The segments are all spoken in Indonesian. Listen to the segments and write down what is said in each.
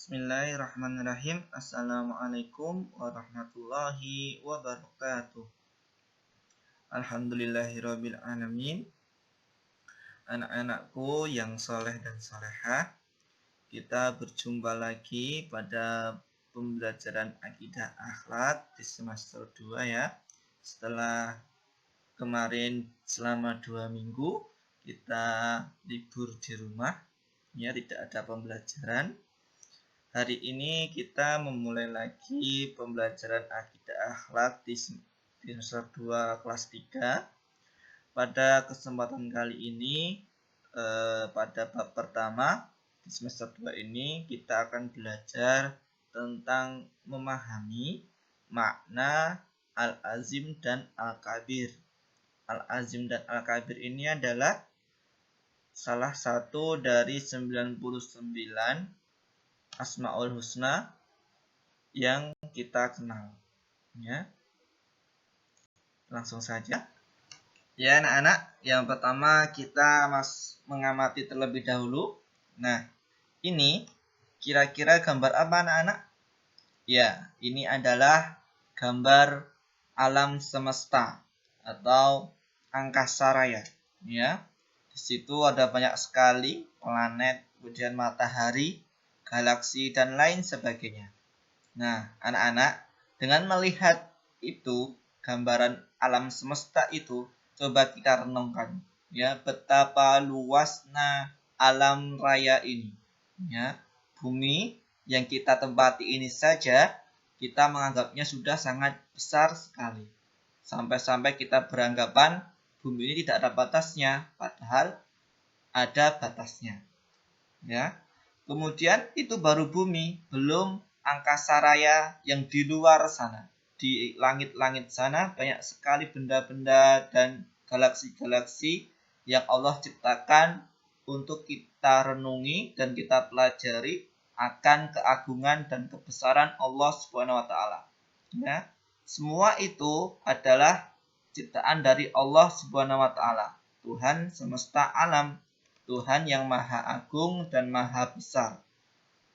Bismillahirrahmanirrahim. Assalamualaikum warahmatullahi wabarakatuh. Alhamdulillahirabbil alamin. Anak-anakku yang soleh dan solehah, kita berjumpa lagi pada pembelajaran akidah akhlak di semester 2 ya. Setelah kemarin selama 2 minggu kita libur di rumah ya, tidak ada pembelajaran. Hari ini kita memulai lagi pembelajaran akidah akhlak di semester 2 kelas 3. Pada kesempatan kali ini pada bab pertama di semester 2 ini kita akan belajar tentang memahami makna al-azim dan al-kabir. Al-azim dan al-kabir ini adalah salah satu dari 99 Asmaul Husna yang kita kenal ya. Langsung saja ya anak-anak. Yang pertama kita mengamati terlebih dahulu. Nah, ini kira-kira gambar apa anak-anak? Ya, ini adalah gambar alam semesta atau angkasa raya ya. Di situ ada banyak sekali planet, kemudian matahari, galaksi, dan lain sebagainya. Nah, anak-anak, dengan melihat itu, gambaran alam semesta itu, coba kita renungkan, ya, betapa luasnya alam raya ini. Ya, bumi yang kita tempati ini saja, kita menganggapnya sudah sangat besar sekali. Sampai-sampai kita beranggapan bumi ini tidak ada batasnya, padahal ada batasnya. Ya. Kemudian itu baru bumi, belum angkasa raya yang di luar sana. Di langit-langit sana banyak sekali benda-benda dan galaksi-galaksi yang Allah ciptakan untuk kita renungi dan kita pelajari akan keagungan dan kebesaran Allah Subhanahu wa taala. Ya. Semua itu adalah ciptaan dari Allah Subhanahu wa taala, Tuhan semesta alam. Tuhan yang maha agung dan maha besar.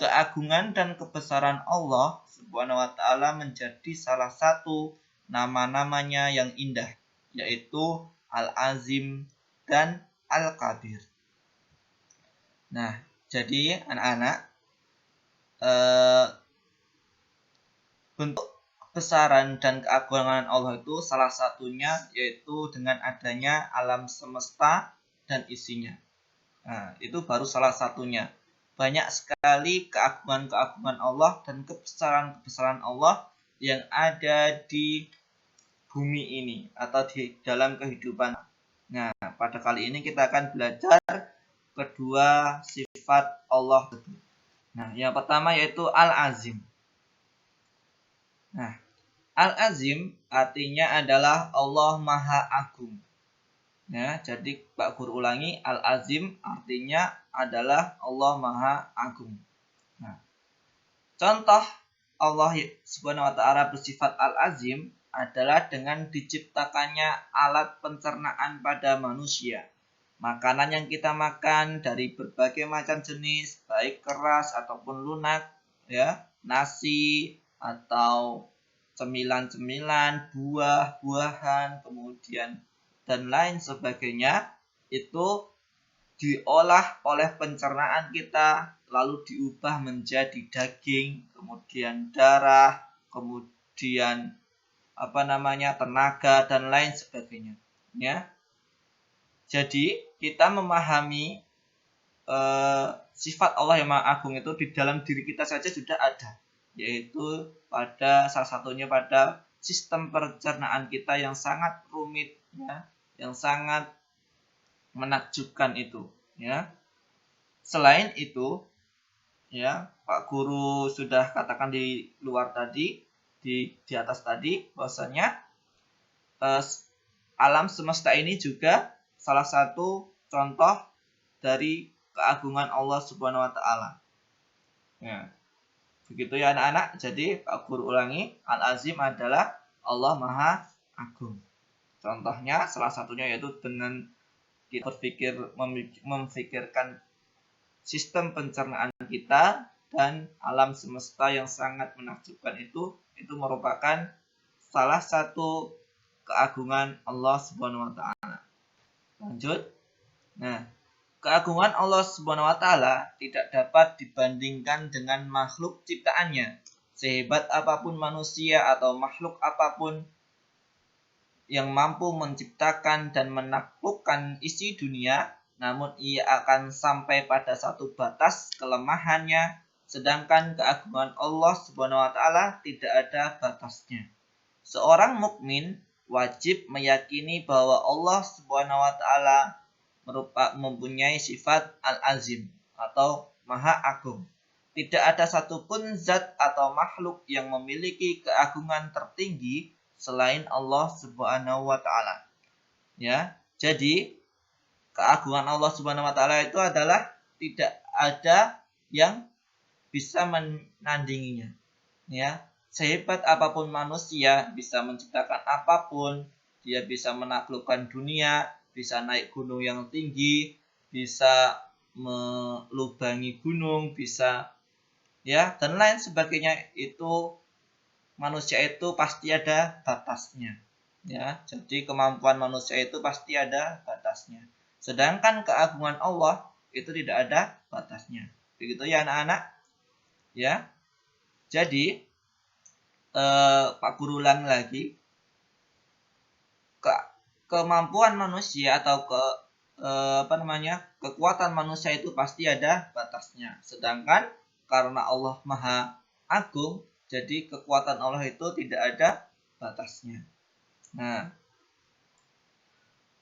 Keagungan dan kebesaran Allah Subhanahu wa taala menjadi salah satu nama-namanya yang indah, yaitu Al-Azim dan Al-Kabir. Nah, jadi anak-anak, bentuk kebesaran dan keagungan Allah itu salah satunya yaitu dengan adanya alam semesta dan isinya. Nah, itu baru salah satunya. Banyak sekali keagungan-keagungan Allah dan kebesaran-kebesaran Allah yang ada di bumi ini atau di dalam kehidupan. Nah, pada kali ini kita akan belajar kedua sifat Allah. Nah, yang pertama yaitu Al-Azim. Nah, Al-Azim artinya adalah Allah Maha Agung. Ya, jadi Pak Guru ulangi, Al-Azim artinya adalah Allah Maha Agung. Nah, contoh Allah Subhanahu wa taala bersifat Al-Azim adalah dengan diciptakannya alat pencernaan pada manusia. Makanan yang kita makan dari berbagai macam jenis, baik keras ataupun lunak, ya, nasi atau cemilan-cemilan, buah-buahan, kemudian dan lain sebagainya, itu diolah oleh pencernaan kita, lalu diubah menjadi daging, kemudian darah, kemudian tenaga dan lain sebagainya. Ya, jadi kita memahami sifat Allah yang Maha Agung itu di dalam diri kita saja sudah ada, yaitu pada salah satunya pada sistem pencernaan kita yang sangat rumit, ya, yang sangat menakjubkan itu, ya. Selain itu, ya, Pak Guru sudah katakan di luar tadi, di atas tadi, bahwasanya alam semesta ini juga salah satu contoh dari keagungan Allah Subhanahu wa taala. Ya. Begitu ya anak-anak. Jadi Pak Guru ulangi, Al-Azim adalah Allah Maha Agung. Contohnya salah satunya yaitu dengan kita memfikirkan sistem pencernaan kita dan alam semesta yang sangat menakjubkan itu merupakan salah satu keagungan Allah Subhanahu wa taala. Lanjut. Nah, keagungan Allah Subhanahu wa taala tidak dapat dibandingkan dengan makhluk ciptaannya. Sehebat apapun manusia atau makhluk apapun yang mampu menciptakan dan menaklukkan isi dunia, namun ia akan sampai pada satu batas kelemahannya, sedangkan keagungan Allah Subhanahu wa taala tidak ada batasnya. Seorang mukmin wajib meyakini bahwa Allah Subhanahu wa taala mempunyai sifat Al-Azim atau Maha Agung. Tidak ada satupun zat atau makhluk yang memiliki keagungan tertinggi selain Allah Subhanahu wa taala. Ya, jadi keagungan Allah Subhanahu wa taala itu adalah tidak ada yang bisa menandinginya. Ya, sehebat apapun manusia bisa menciptakan apapun, dia bisa menaklukkan dunia, bisa naik gunung yang tinggi, bisa melubangi gunung, bisa ya dan lain sebagainya. Itu manusia itu pasti ada batasnya, ya. Jadi kemampuan manusia itu pasti ada batasnya. Sedangkan keagungan Allah itu tidak ada batasnya. Begitu ya anak-anak, ya. Jadi Pak Guru ulang lagi, kemampuan manusia atau kekuatan manusia itu pasti ada batasnya. Sedangkan karena Allah Maha Agung, jadi kekuatan Allah itu tidak ada batasnya. Nah,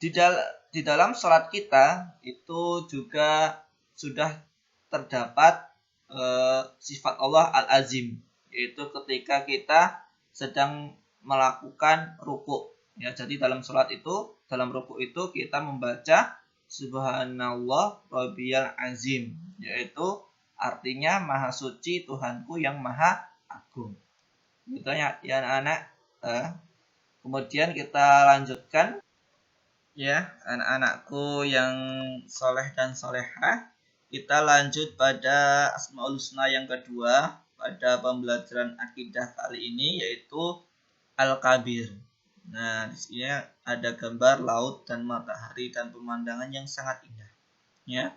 di dalam salat kita itu juga sudah terdapat sifat Allah Al-Azim, yaitu ketika kita sedang melakukan ruku. Ya, jadi dalam salat itu, dalam ruku itu kita membaca Subhanallah Rabbiyal Azim, yaitu artinya Maha Suci Tuhanku yang Maha Agung. Gitu ya anak-anak. Kemudian kita lanjutkan, ya anak-anakku yang soleh dan solehah. Kita lanjut pada Asmaul Husna yang kedua pada pembelajaran akidah kali ini, yaitu Al-Kabir. Nah, di sini ada gambar laut dan matahari dan pemandangan yang sangat indah. Ya,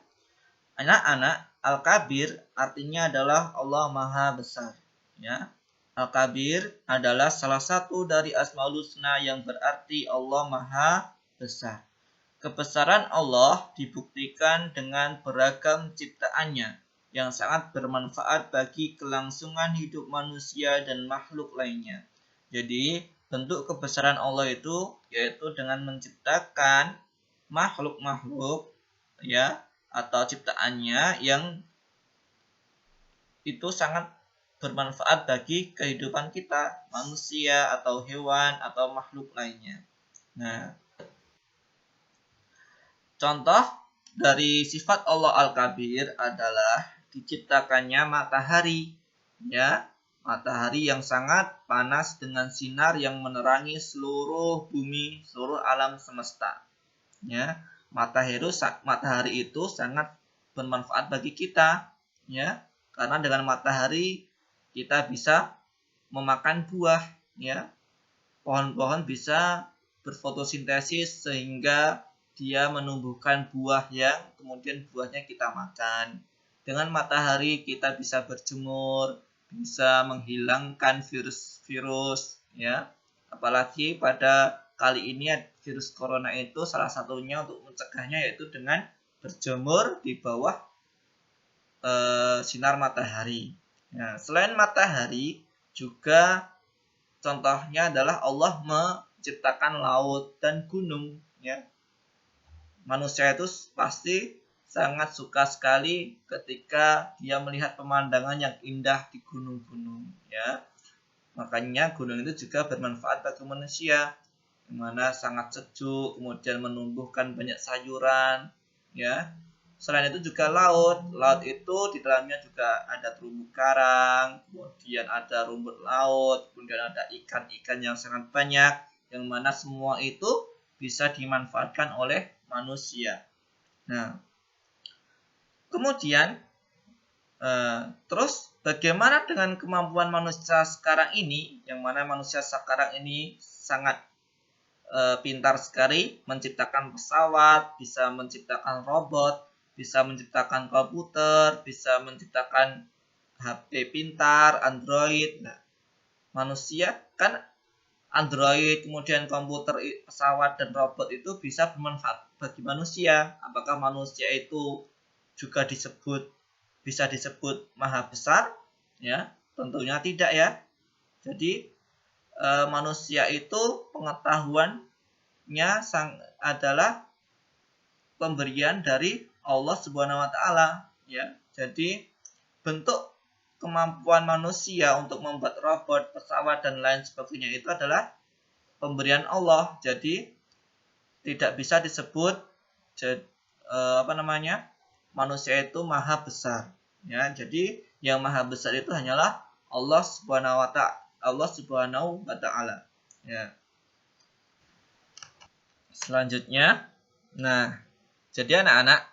anak-anak, Al-Kabir artinya adalah Allah Maha Besar. Ya, Al-Kabir adalah salah satu dari Asmaul Husna yang berarti Allah Maha Besar. Kebesaran Allah dibuktikan dengan beragam ciptaannya yang sangat bermanfaat bagi kelangsungan hidup manusia dan makhluk lainnya. Jadi, bentuk kebesaran Allah itu yaitu dengan menciptakan makhluk-makhluk ya atau ciptaannya yang itu sangat bermanfaat bagi kehidupan kita, manusia atau hewan atau makhluk lainnya. Nah, contoh dari sifat Allah Al-Kabir adalah diciptakannya matahari, ya, matahari yang sangat panas dengan sinar yang menerangi seluruh bumi, seluruh alam semesta. Ya, matahari itu sangat bermanfaat bagi kita, ya, karena dengan matahari kita bisa memakan buah, ya. Pohon-pohon bisa berfotosintesis sehingga dia menumbuhkan buah yang kemudian buahnya kita makan. Dengan matahari kita bisa berjemur, bisa menghilangkan virus-virus, ya. Apalagi pada kali ini virus corona itu salah satunya untuk mencegahnya yaitu dengan berjemur di bawah sinar matahari. Nah, selain matahari juga contohnya adalah Allah menciptakan laut dan gunung, ya. Manusia itu pasti sangat suka sekali ketika dia melihat pemandangan yang indah di gunung-gunung, ya. Makanya gunung itu juga bermanfaat bagi manusia, yang mana sangat sejuk, kemudian menumbuhkan banyak sayuran, ya. Selain itu juga laut itu di dalamnya juga ada terumbu karang, kemudian ada rumput laut, kemudian ada ikan-ikan yang sangat banyak, yang mana semua itu bisa dimanfaatkan oleh manusia. Nah, kemudian Terus bagaimana dengan kemampuan manusia sekarang ini, yang mana manusia sekarang ini sangat pintar sekali menciptakan pesawat, bisa menciptakan robot, bisa menciptakan komputer, bisa menciptakan HP pintar, Android. Nah, manusia kan Android, kemudian komputer, pesawat, dan robot itu bisa bermanfaat bagi manusia. Apakah manusia itu juga bisa disebut maha besar? Ya, tentunya tidak ya. Jadi manusia itu pengetahuannya adalah pemberian dari Allah Subhanahu wa taala, ya. Jadi bentuk kemampuan manusia untuk membuat robot, pesawat, dan lain sebagainya itu adalah pemberian Allah. Jadi tidak bisa disebut manusia itu maha besar. Ya, jadi yang maha besar itu hanyalah Allah Subhanahu wa taala. Ya. Selanjutnya, nah, jadi anak-anak,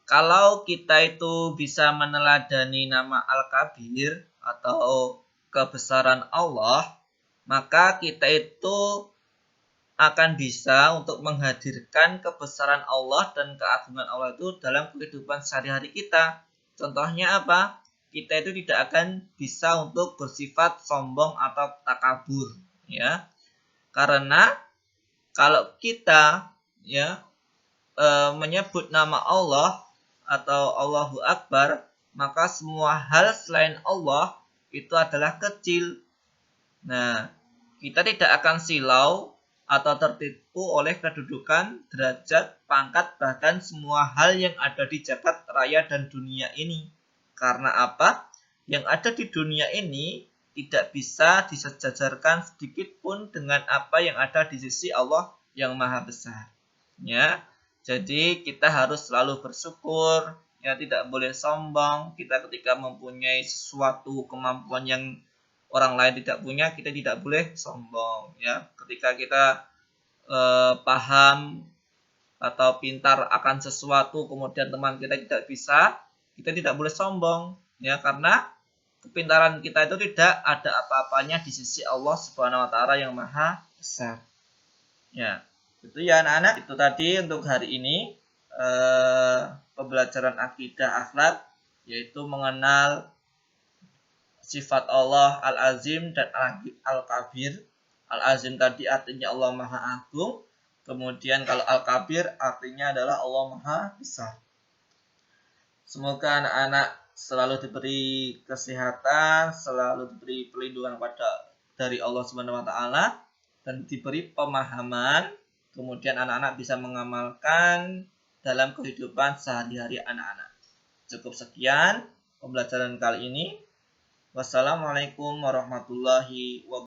kalau kita itu bisa meneladani nama Al-Kabir atau kebesaran Allah, maka kita itu akan bisa untuk menghadirkan kebesaran Allah dan keagungan Allah itu dalam kehidupan sehari-hari kita. Contohnya apa? Kita itu tidak akan bisa untuk bersifat sombong atau takabur, ya. Karena kalau kita menyebut nama Allah atau Allahu Akbar, maka semua hal selain Allah itu adalah kecil. Nah, kita tidak akan silau atau tertipu oleh kedudukan, derajat, pangkat, bahkan semua hal yang ada di jagat raya dan dunia ini. Karena apa? Yang ada di dunia ini tidak bisa disejajarkan sedikit pun dengan apa yang ada di sisi Allah yang Maha Besar. Ya, jadi kita harus selalu bersyukur, ya, tidak boleh sombong. Kita ketika mempunyai sesuatu kemampuan yang orang lain tidak punya, kita tidak boleh sombong, ya. Ketika kita paham atau pintar akan sesuatu, kemudian teman kita tidak bisa, kita tidak boleh sombong, ya, karena kepintaran kita itu tidak ada apa-apanya di sisi Allah Subhanahu wa taala yang Maha Besar. Ya, itu ya anak-anak, itu tadi untuk hari ini pembelajaran akidah akhlak, yaitu mengenal sifat Allah Al-Azim dan Al-Kabir. Al-Azim tadi artinya Allah Maha Agung. Kemudian kalau Al-Kabir artinya adalah Allah Maha Besar. Semoga anak-anak selalu diberi kesehatan, selalu diberi perlindungan dari Allah Subhanahu wa taala, dan diberi pemahaman. Kemudian anak-anak bisa mengamalkan dalam kehidupan sehari-hari anak-anak. Cukup sekian pembelajaran kali ini. Wassalamualaikum warahmatullahi wabarakatuh.